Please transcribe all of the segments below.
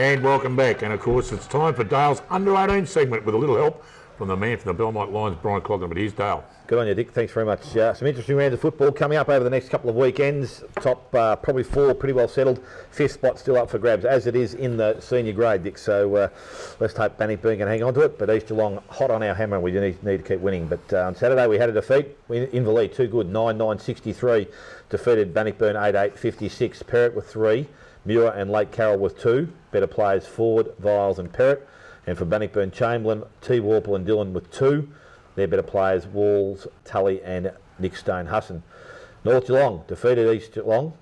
And welcome back. And of course, it's time for Dale's under-18 segment with a little help from the man from the Belmont Lions, Brian Clogan. But here's Dale. Good on you, Dick. Thanks very much. Some interesting rounds of football coming up over the next couple of weekends. Top probably four pretty well settled. Fifth spot still up for grabs, as it is in the senior grade, Dick. So let's hope Bannockburn can hang on to it. But East Geelong hot on our hammer, and we need to keep winning. But on Saturday we had a defeat. Inverleigh, too good, 9-9-63. Defeated Bannockburn 8-8-56. Perrott with 3. Muir and Lake Carroll with 2. Better players Ford, Viles and Perrott. And for Bannockburn, Chamberlain, T. Warple and Dillon with 2. They're better players Walls, Tully and Nick Stone-Husson. North Geelong defeated East Geelong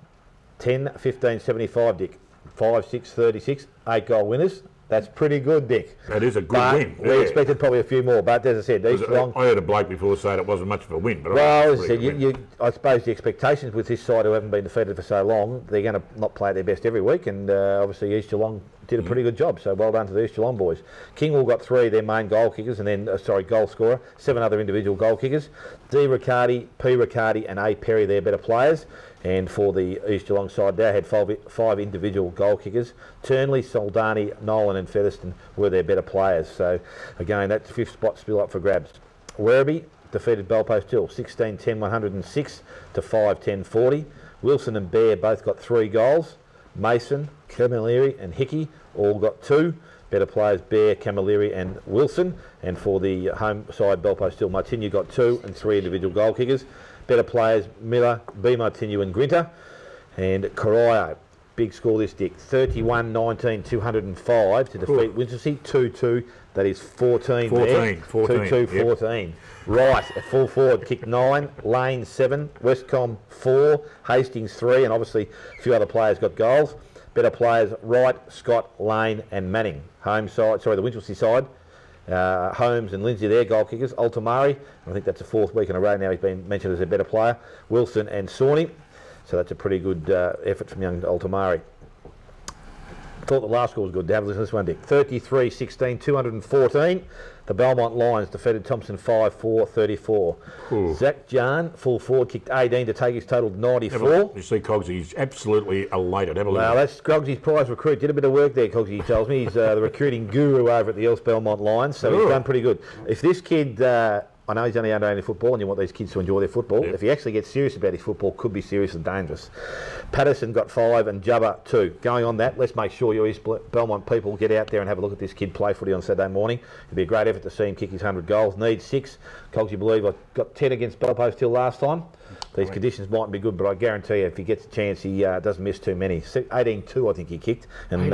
10-15-75, Dick. 5-6-36, 8 goal winners. That's pretty good, Dick. That is a good win. We expected probably a few more, but as I said, East Geelong... I heard a bloke before saying it wasn't much of a win. But well, as I said, I suppose the expectations with this side who haven't been defeated for so long, they're going to not play at their best every week, and obviously East Geelong did a pretty good job, so well done to the East Geelong boys. Kingwall got 3 their main goal kickers, and then, goal scorer, 7 other individual goal kickers. D. Riccardi, P. Riccardi and A. Perry, they're better players. And for the East Geelong side, they had 5 individual goal kickers. Turnley, Soldani, Nolan and Featherston were their better players. So, again, that's 5th spot still up for grabs. Werribee defeated Belpost Hill 16-10-106 to 5-10-40. Wilson and Bear both got 3 goals. Mason, Camilleri and Hickey all got 2. Better players Bear, Camilleri and Wilson. And for the home side, Belpost Hill, Martinu got 2 and 3 individual goal kickers. Better players Miller, B. Martinu and Grinter. And Corio, big score this, Dick, 31-19-205 to defeat Winchelsea 2-2. That is 14 there. 2-2-14. Yep. Right, at full forward, kicked 9, Lane 7, Westcombe 4, Hastings 3, and obviously a few other players got goals. Better players Wright, Scott, Lane and Manning. Home side, the Winchelsea side. Holmes and Lindsay, their goal kickers. Altamari, I think that's the 4th week in a row now he's been mentioned as a better player. Wilson and Sawney, so that's a pretty good effort from young Altamari. Thought the last score was good. Have a listen to this one, Dick. 33-16-214. The Belmont Lions defeated Thompson 5-4-34. Zach John, full forward, kicked 18 to take his total to 94. You see Cogsy, he's absolutely elated. Have a well, that's Cogsy's prize recruit. Did a bit of work there, Cogsy, he tells me. He's the recruiting guru over at the Else Belmont Lions, so he's done pretty good. If this kid... I know he's only under 18 football and you want these kids to enjoy their football. Yep. If he actually gets serious about his football, could be serious and dangerous. Patterson got 5 and Jubba 2. Going on that, let's make sure you East Belmont people get out there and have a look at this kid play footy on Saturday morning. It'll be a great effort to see him kick his 100 goals. Needs 6. Cogsy believe I got 10 against Belpost Hill last time. These conditions mightn't be good, but I guarantee you if he gets a chance, he doesn't miss too many. 18-2 I think he kicked, and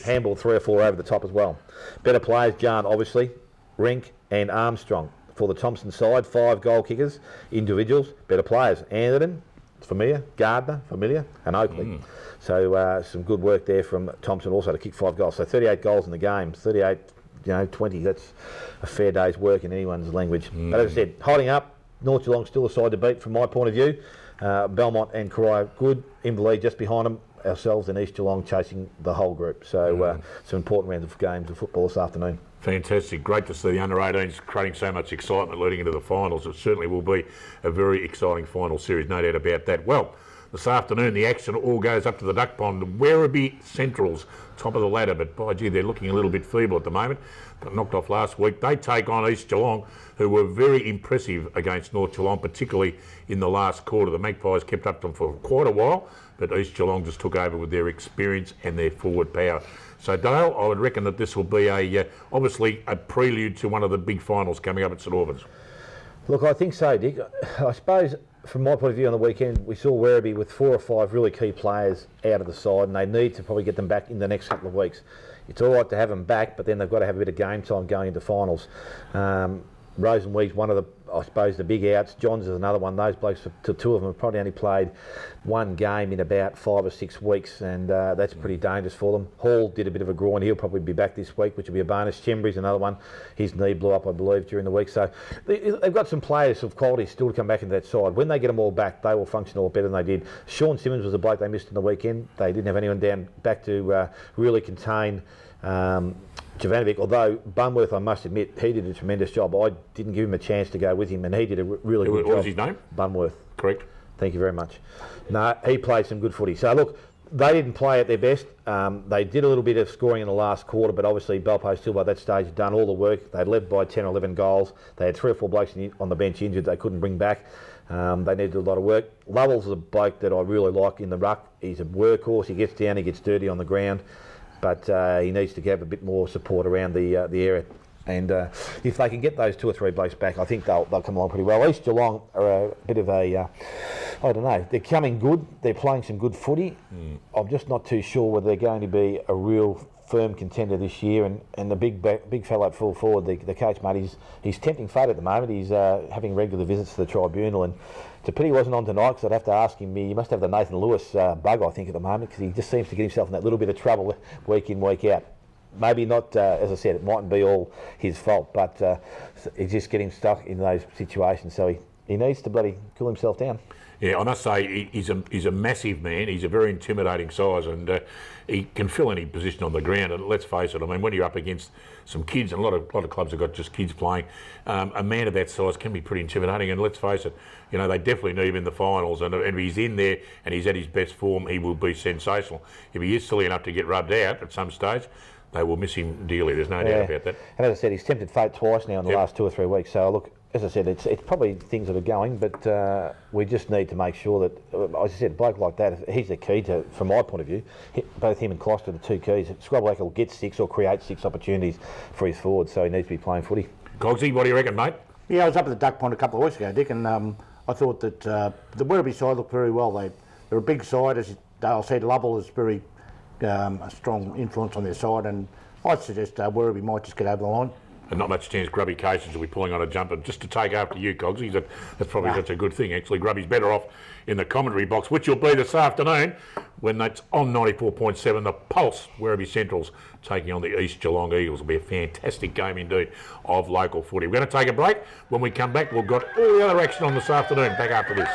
handball 3 or 4 over the top as well. Better players, Jarn obviously, Rink and Armstrong. For the Thompson side, 5 goal kickers, individuals, better players. Anderton, familiar, Gardner, familiar, and Oakley. So some good work there from Thompson also to kick 5 goals. So 38 goals in the game, 38, 20. That's a fair day's work in anyone's language. But as I said, holding up, North Geelong still a side to beat from my point of view. Belmont and Corio good, Inverleigh just behind them. Ourselves and East Geelong chasing the whole group. So some important rounds of games of football this afternoon. Fantastic. Great to see the under-18s creating so much excitement leading into the finals. It certainly will be a very exciting final series, no doubt about that. Well, this afternoon the action all goes up to the Duck Pond. Werribee Centrals, top of the ladder, but by gee, they're looking a little bit feeble at the moment. Got knocked off last week. They take on East Geelong, who were very impressive against North Geelong, particularly in the last quarter. The Magpies kept up to them for quite a while, but East Geelong just took over with their experience and their forward power. So Dale, I would reckon that this will be obviously a prelude to one of the big finals coming up at St Albans. Look, I think so, Dick. I suppose from my point of view on the weekend, we saw Werribee with 4 or 5 really key players out of the side, and they need to probably get them back in the next couple of weeks. It's all right to have them back, but then they've got to have a bit of game time going into finals. Rosenweig's one of the, I suppose, the big outs. Johns is another one. Those blokes, the 2 of them have probably only played 1 game in about 5 or 6 weeks, and that's pretty dangerous for them. Hall did a bit of a groin. He'll probably be back this week, which will be a bonus. Chembry's another one. His knee blew up, I believe, during the week. So they've got some players of quality still to come back into that side. When they get them all back, they will function a lot better than they did. Sean Simmons was the bloke they missed in the weekend. They didn't have anyone down back to really contain Jovanovic, although Bunworth, I must admit, he did a tremendous job. I didn't give him a chance to go with him, and he did a really good job. What was his name? Bunworth. Correct. Thank you very much. No, he played some good footy. So look, They didn't play at their best. They did a little bit of scoring in the last quarter, but obviously Belpo still by that stage had done all the work. They'd led by 10 or 11 goals. They had 3 or 4 blokes on the bench injured they couldn't bring back. They needed a lot of work. Lovell's a bloke that I really like in the ruck. He's a workhorse. He gets down, he gets dirty on the ground, but he needs to have a bit more support around the area. And if they can get those 2 or 3 blokes back, I think they'll come along pretty well. East Geelong are a bit of a, I don't know, they're coming good. They're playing some good footy. I'm just not too sure whether they're going to be a real firm contender this year. And the big fellow at full forward, the coach, mate, he's tempting fate at the moment. He's having regular visits to the tribunal. And it's a pity he wasn't on tonight, because I'd have to ask him. He must have the Nathan Lewis bug, I think, at the moment, because he just seems to get himself in that little bit of trouble week in, week out. Maybe not, as I said, it mightn't be all his fault, but he's just getting stuck in those situations, so he needs to bloody cool himself down. Yeah, I must say, he's a massive man. He's a very intimidating size, and he can fill any position on the ground. And let's face it, I mean, when you're up against some kids, and a lot of clubs have got just kids playing, a man of that size can be pretty intimidating. And let's face it, you know, they definitely need him in the finals. And if he's in there and he's at his best form, he will be sensational. If he is silly enough to get rubbed out at some stage, they will miss him dearly. There's no doubt about that. And as I said, he's tempted fate twice now in the last 2 or 3 weeks. So look, as I said, it's probably things that are going, but we just need to make sure that, as I said, a bloke like that, he's the key to, from my point of view, both him and Kloster are the 2 keys. Scrublack will get 6 or create 6 opportunities for his forward, so he needs to be playing footy. Cogsy, what do you reckon, mate? Yeah, I was up at the Duck Pond a couple of weeks ago, Dick, and I thought that the Werribee side looked very well. They're a big side, as Dale said. Lovell is very a strong influence on their side, and I'd suggest Werribee might just get over the line. And not much chance Grubby Cases will be pulling on a jumper just to take after you, Cogsy. That's probably such a good thing, actually. Grubby's better off in the commentary box, which will be this afternoon when that's on 94.7, the Pulse, Werribee Centrals taking on the East Geelong Eagles. It'll be a fantastic game indeed of local footy. We're going to take a break. When we come back, we've got all the other action on this afternoon. Back after this.